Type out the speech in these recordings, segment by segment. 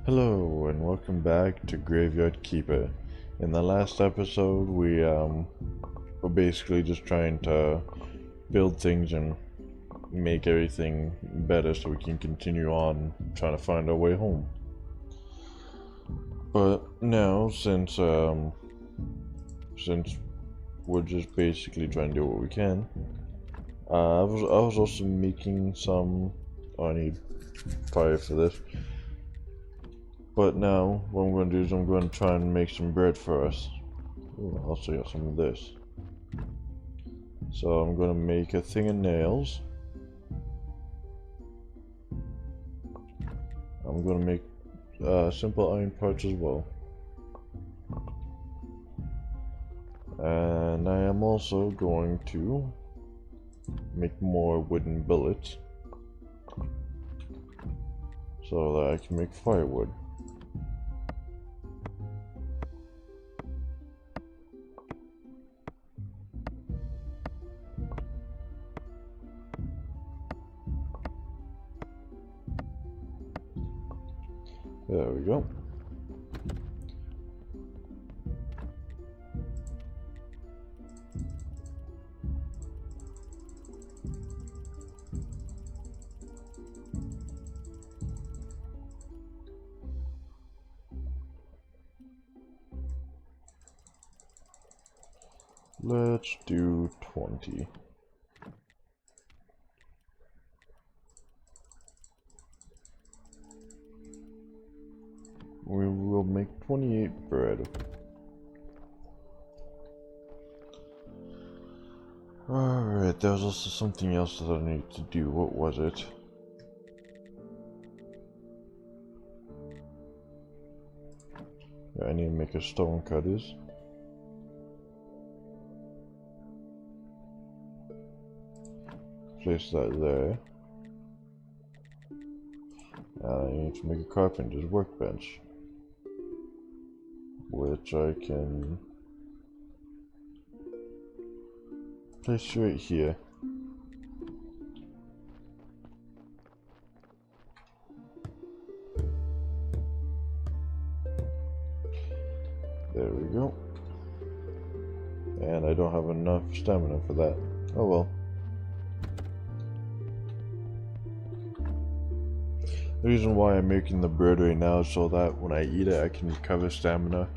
Hello and welcome back to GraveYard Keeper. In the last episode, we were basically just trying to build things and make everything better so we can continue on trying to find our way home. But now, since we're just basically trying to do what we can, I was also making some. Oh, I need fire for this. But now, what I'm going to do is I'm going to try and make some bread for us. Ooh, I also got some of this. So I'm going to make a thing of nails. I'm going to make simple iron parts as well. And I am also going to make more wooden billets so that I can make firewood. There we go. Let's do 20. We will make 28 bread. Alright, there was also something else that I need to do. What was it? I need to make a stone cutters. Place that there. And I need to make a carpenter's workbench, which I can place right here. There we go. And I don't have enough stamina for that. Oh well. The reason why I'm making the bread right now is so that when I eat it I can recover stamina.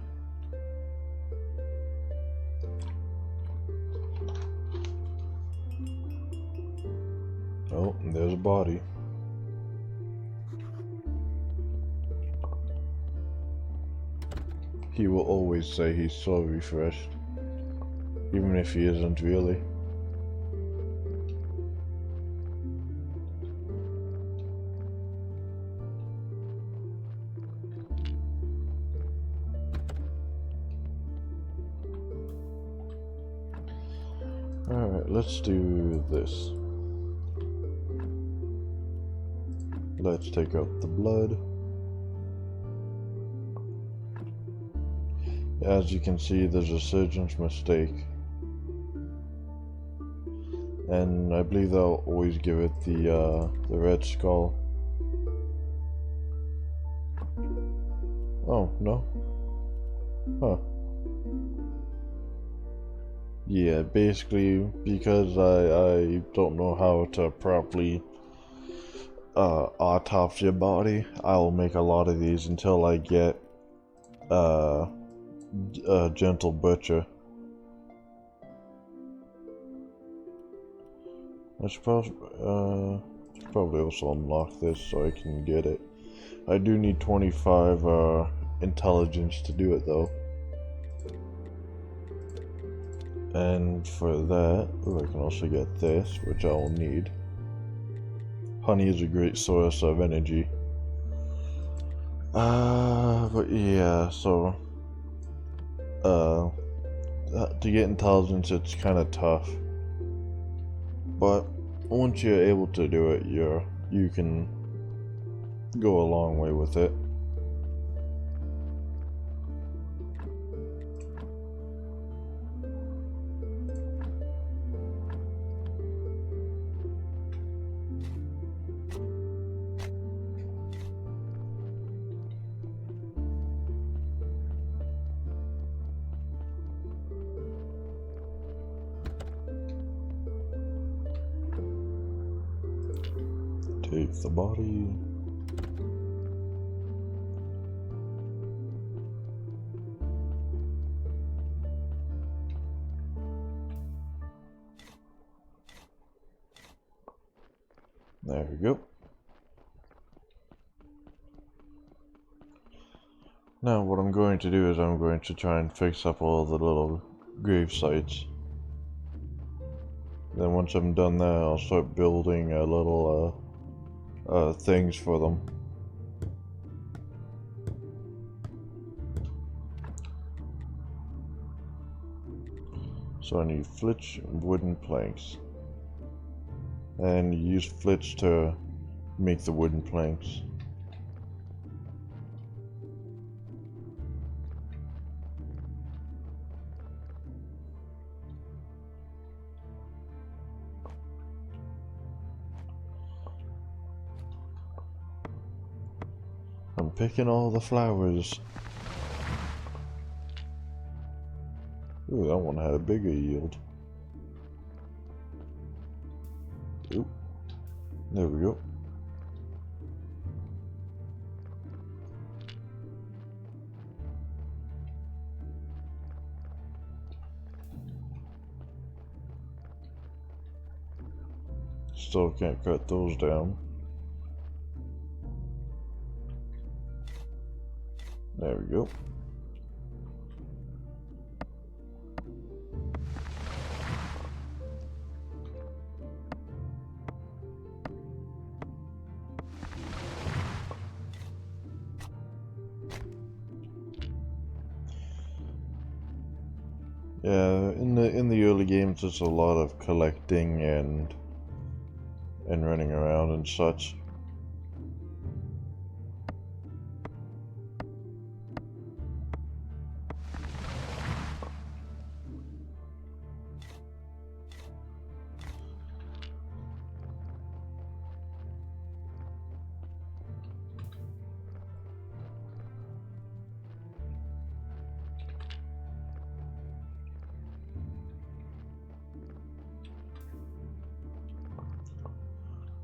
Oh, and there's a body. He will always say he's so refreshed, even if he isn't really. Alright, let's do this. Let's take out the blood. As you can see, there's a surgeon's mistake. And I believe they'll always give it the red skull. Oh, no? Huh. Yeah, basically, because I don't know how to properly autopsy a body, I'll make a lot of these until I get a gentle butcher. I should probably also unlock this so I can get it. I do need 25 intelligence to do it though. And for that, I can also get this, which I will need. Honey is a great source of energy. But yeah, so to get intelligence, it's kind of tough. But once you're able to do it, you can go a long way with it. Take the body. There we go. Now what I'm going to do is I'm going to try and fix up all the little grave sites. Then once I'm done that, I'll start building a little things for them. So I need flitch and wooden planks. And use flitch to make the wooden planks. I'm picking all the flowers. Ooh, that one had a bigger yield. Ooh, there we go. Still can't cut those down. There we go. Yeah, in the early games, it's a lot of collecting and running around and such.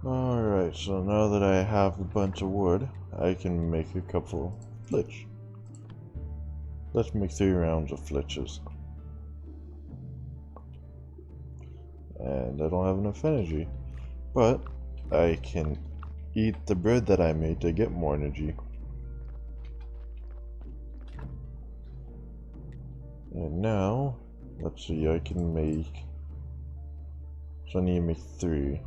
Alright, so now that I have a bunch of wood, I can make a couple flitch. Let's make 3 rounds of flitches. And I don't have enough energy. But I can eat the bread that I made to get more energy. And now, let's see, I can make... So I need to make 3.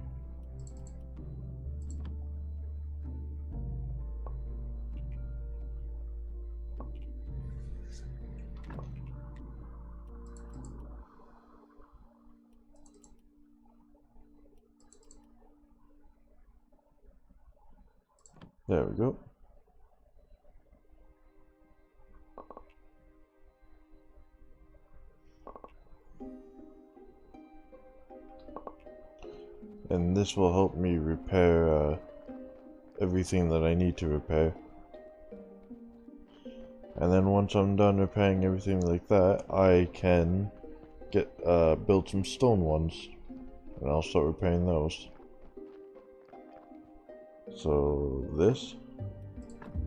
There we go. And this will help me repair everything that I need to repair. And then once I'm done repairing everything like that, I can get build some stone ones. And I'll start repairing those. So this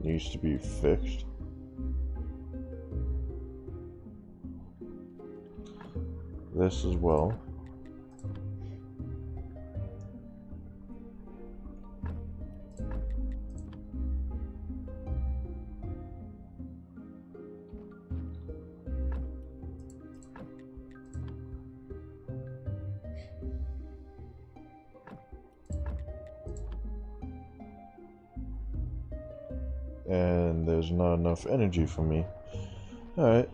needs to be fixed. This as well. And there's not enough energy for me. Alright.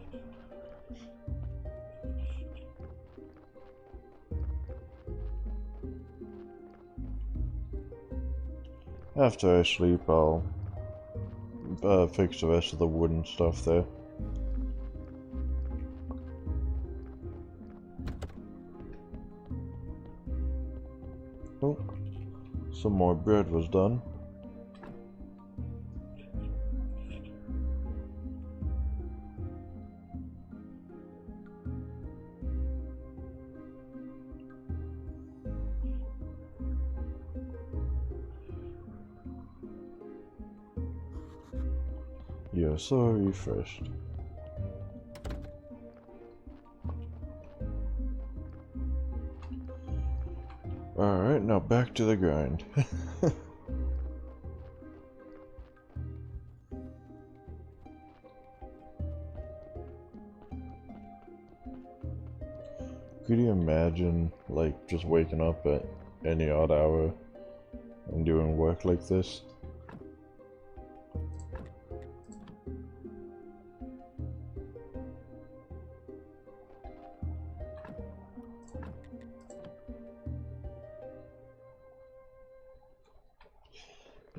After I sleep, I'll fix the rest of the wooden stuff there. Oh, some more bread was done. You're so refreshed. Alright, now back to the grind. Could you imagine, like, just waking up at any odd hour and doing work like this?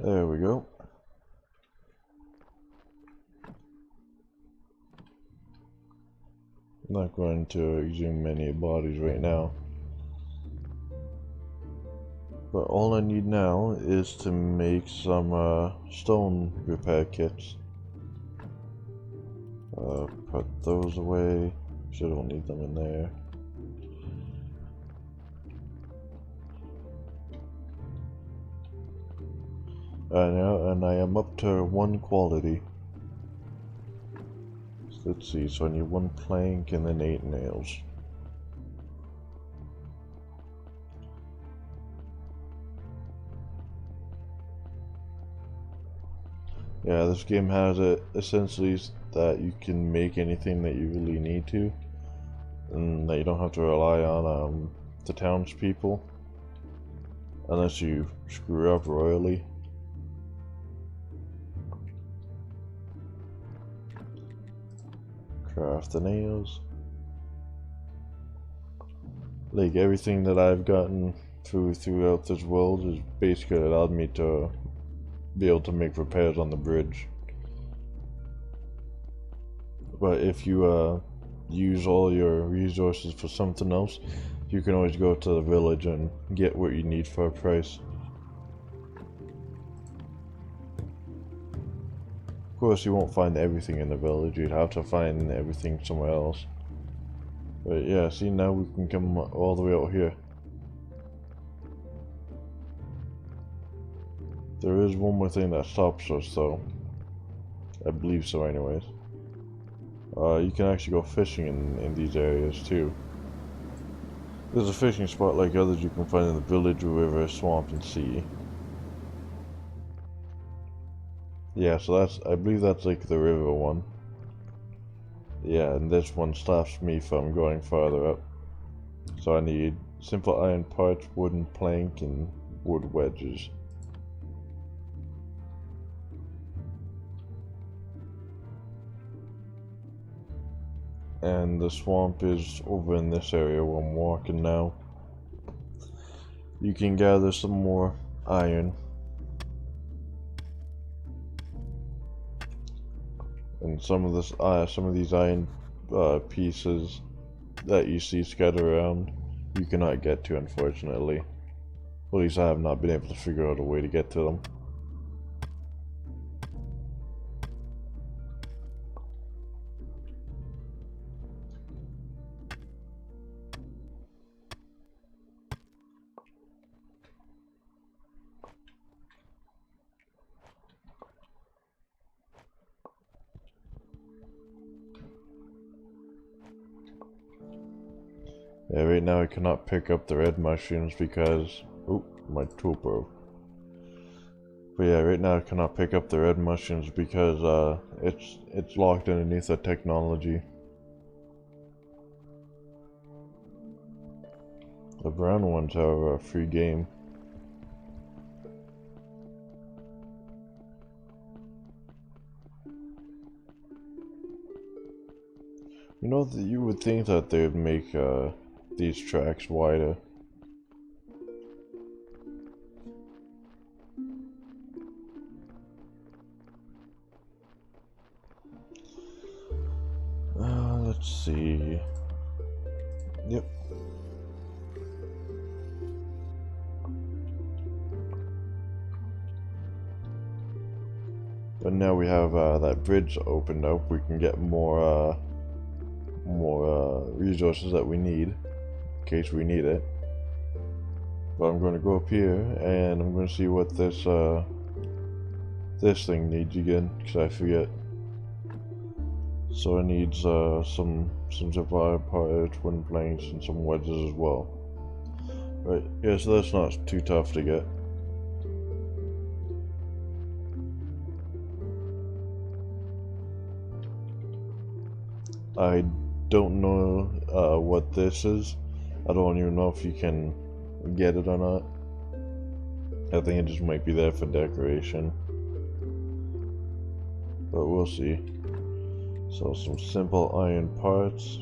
There we go. I'm not going to exhume many bodies right now. But all I need now is to make some stone repair kits. Put those away. Sure don't need them in there. And I am up to 1 quality. So let's see, so I need 1 plank and then 8 nails. Yeah, this game has it essentially that you can make anything that you really need to, and that you don't have to rely on the townspeople unless you screw up royally. Craft the nails. Like everything that I've gotten throughout this world has basically allowed me to be able to make repairs on the bridge. But if you use all your resources for something else, you can always go to the village and get what you need for a price. Of course, you won't find everything in the village. You'd have to find everything somewhere else. But yeah, see, now we can come all the way out here. There is one more thing that stops us, though. I believe so, anyways. You can actually go fishing in these areas, too. There's a fishing spot like others you can find in the village, river, swamp, and sea. Yeah, so I believe that's like the river one. Yeah, and this one stops me from going farther up. So I need simple iron parts, wooden plank, and wood wedges. And the swamp is over in this area where I'm walking now. You can gather some more iron. And some of these iron pieces that you see scattered around, you cannot get to, unfortunately. At least I have not been able to figure out a way to get to them. Yeah, right now I cannot pick up the red mushrooms because... oh, my tool broke. But yeah, right now I cannot pick up the red mushrooms because it's locked underneath the technology. The brown ones, however, are a free game. You know, that you would think that they'd make these tracks wider. Let's see. Yep. But now we have that bridge opened up, we can get more resources that we need, in case we need it. But I'm going to go up here, and I'm going to see what this thing needs again, because I forget. So it needs some zip wire parts, wooden planks, and some wedges as well. Right, yeah, so that's not too tough to get. I don't know what this is. I don't even know if you can get it or not. I think it just might be there for decoration. But we'll see. So some simple iron parts.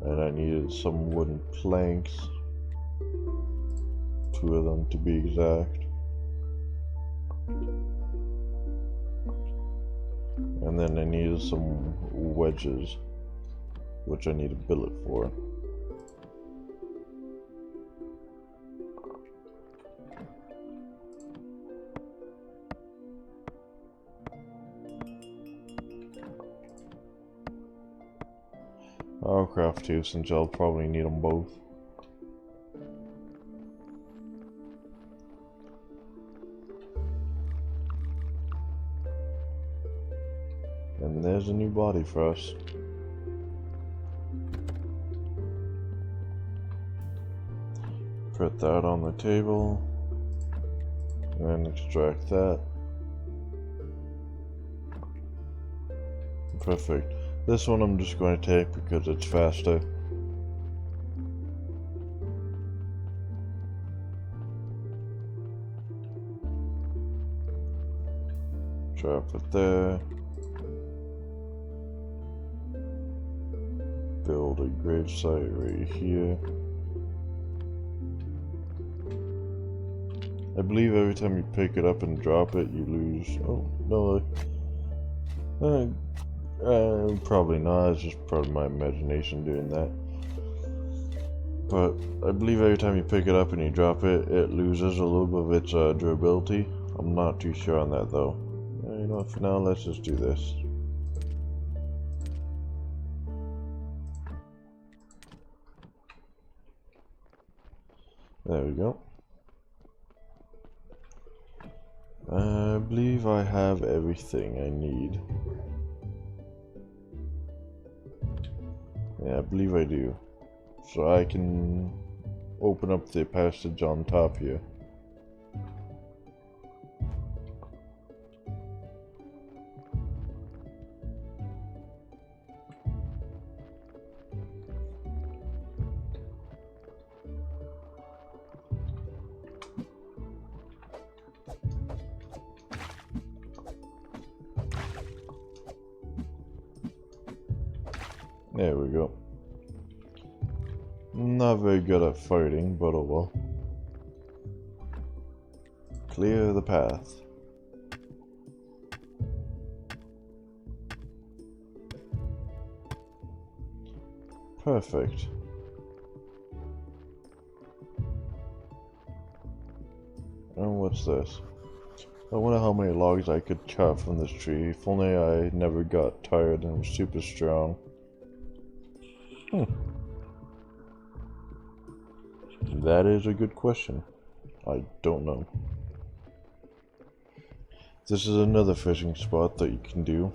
And I needed some wooden planks. 2 of them to be exact. And then I needed some wedges, which I need a billet for. I'll craft 2 since I'll probably need them both. And there's a new body for us. Put that on the table. And extract that. Perfect. This one I'm just going to take because it's faster. Drop it there. Build a grave site right here. I believe every time you pick it up and drop it, you lose. Oh, no. Probably not. It's just part of my imagination doing that. But I believe every time you pick it up and you drop it, it loses a little bit of its durability. I'm not too sure on that though. You know, for now, let's just do this. There we go. I believe I have everything I need. Yeah, I believe I do. So I can open up the passage on top here. There we go. Not very good at fighting, but oh well. Clear the path. Perfect. And what's this? I wonder how many logs I could cut from this tree. If only I never got tired and was super strong. That is a good question. I don't know. This is another fishing spot that you can do.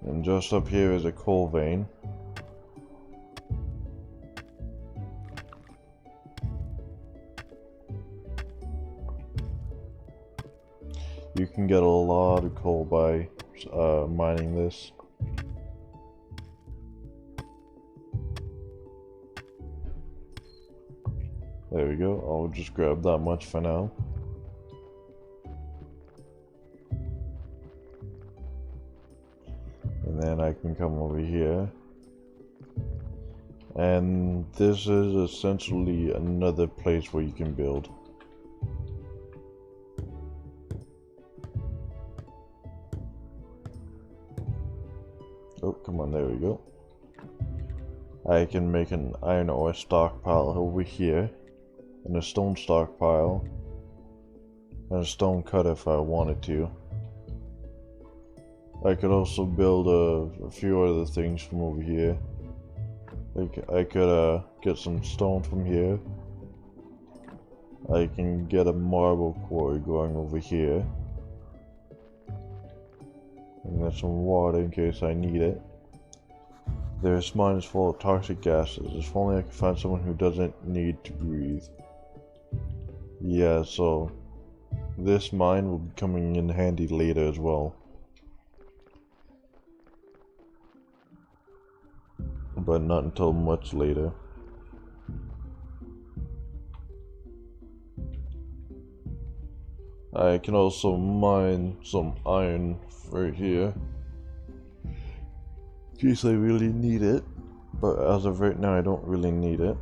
And just up here is a coal vein. You can get a lot of coal by mining this. There we go. I'll just grab that much for now. And then I can come over here. And this is essentially another place where you can build. Oh, come on, there we go. I can make an iron ore stockpile over here, and a stone stockpile, and a stone cut if I wanted to. I could also build a few other things from over here. Like I could get some stone from here. I can get a marble quarry going over here. And get some water in case I need it. This mine is full of toxic gases. If only I could find someone who doesn't need to breathe. Yeah, so this mine will be coming in handy later as well. But not until much later. I can also mine some iron right here. In case I really need it. But as of right now I don't really need it.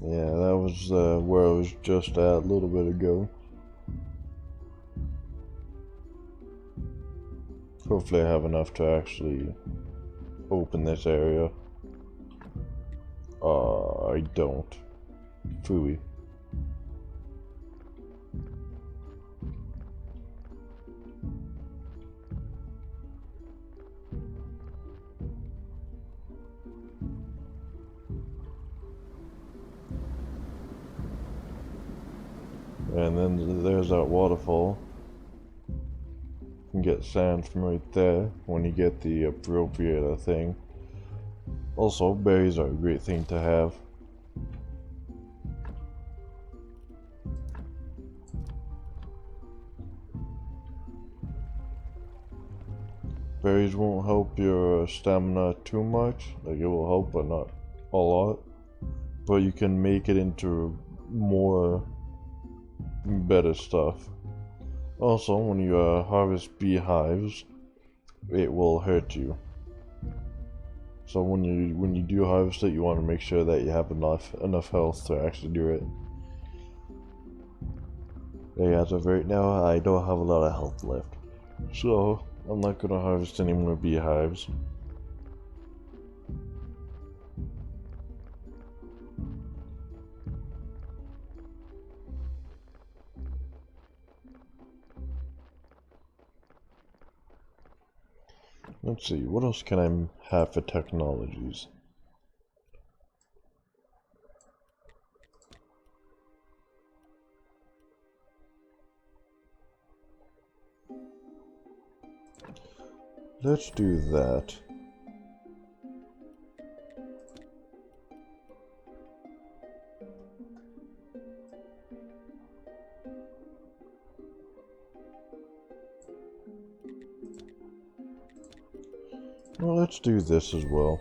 Yeah, that was where I was just at a little bit ago. Hopefully I have enough to actually open this area. I don't. Phooey. And then there's that waterfall. You can get sand from right there when you get the appropriate thing. Also, berries are a great thing to have. Berries won't help your stamina too much. Like, it will help, but not a lot. But you can make it into more better stuff. Also, when you harvest beehives, it will hurt you. So when you do harvest it, you want to make sure that you have enough health to actually do it. Yeah, as of right now, I don't have a lot of health left, so I'm not gonna harvest any more beehives. Let's see, what else can I have for technologies? Let's do that. Well, let's do this as well.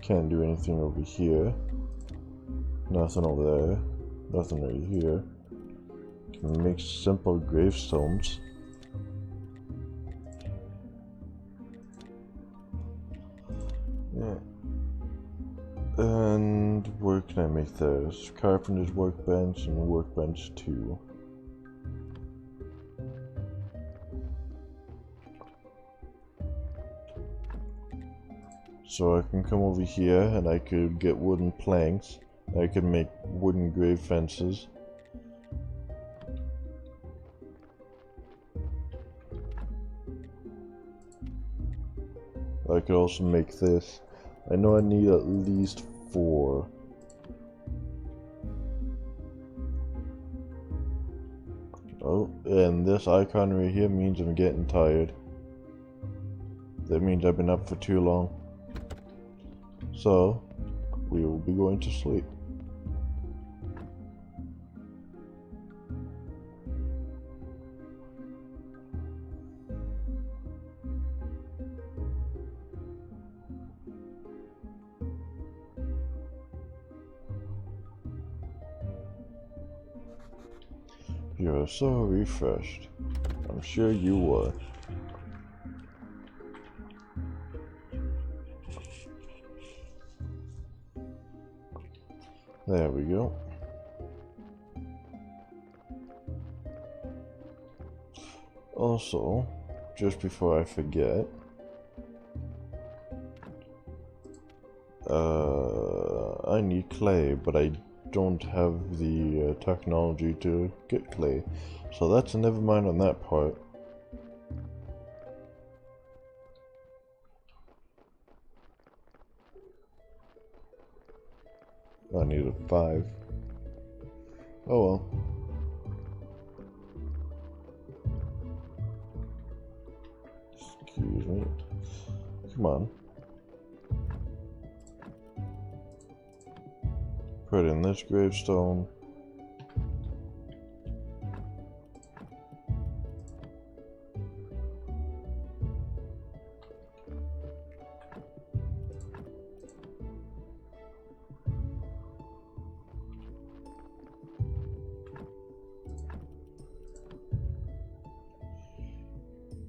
Can't do anything over here. Nothing over there. Nothing right here. Can make simple gravestones. Yeah. And where can I make those? Carpenter's workbench and workbench 2. So I can come over here and I could get wooden planks. I could make wooden grave fences. I could also make this. I know I need at least 4. Oh, and this icon right here means I'm getting tired. That means I've been up for too long. So, we will be going to sleep. You're so refreshed. I'm sure you were. There we go. Also, just before I forget, I need clay, but I don't have the technology to get clay, so that's a never mind on that part. I need a 5. Oh well. Excuse me. Come on. Put in this gravestone.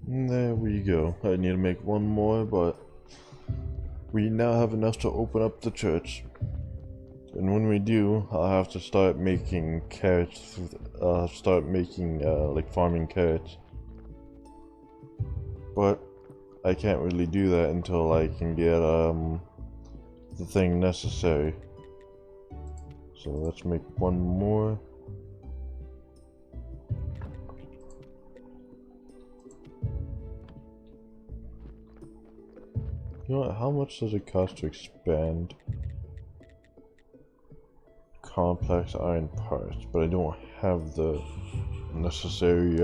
And there we go. I need to make one more, but we now have enough to open up the church. And when we do, I'll have to start making carrots. Like farming carrots. But I can't really do that until I can get the thing necessary. So let's make one more. You know what? How much does it cost to expand complex iron parts? But I don't have the necessary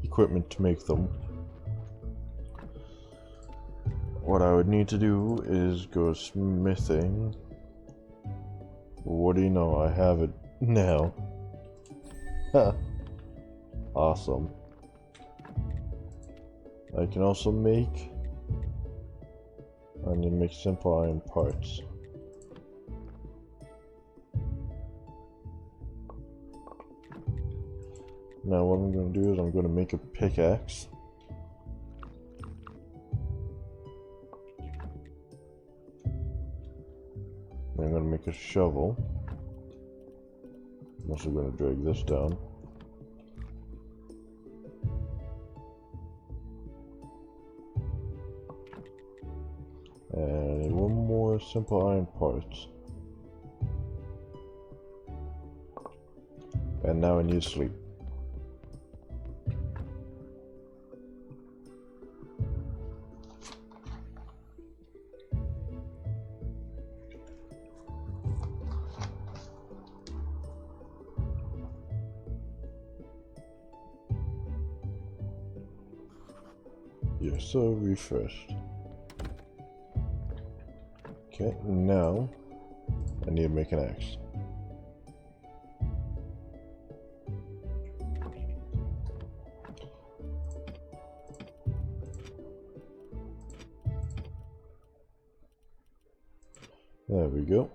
equipment to make them. What I would need to do is go smithing. What do you know? I have it now. Awesome. I can also make. I need to make simple iron parts. Now what I'm going to do is I'm going to make a pickaxe. I'm going to make a shovel. I'm also going to drag this down. And I need one more simple iron parts. And now I need to sleep. You're so refreshed. Okay, now I need to make an axe. There we go.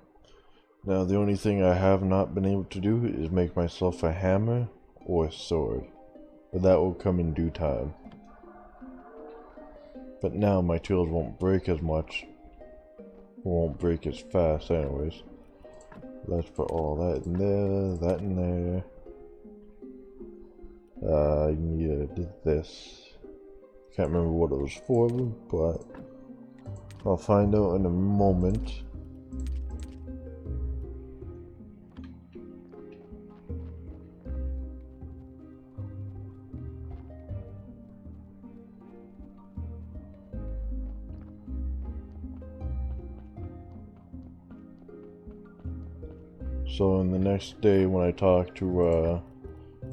Now the only thing I have not been able to do is make myself a hammer or a sword, but that will come in due time. But now my tools won't break as much, won't break as fast anyways. Let's put all that in there, that in there. I needed this. Can't remember what it was for, but I'll find out in a moment. So in the next day when I talk to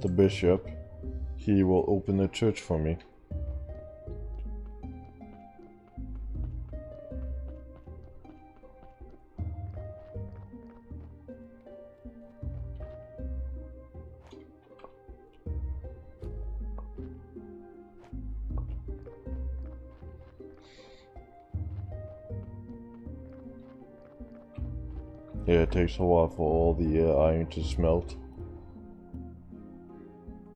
the bishop, he will open the church for me. Yeah, it takes a while for all the iron to smelt.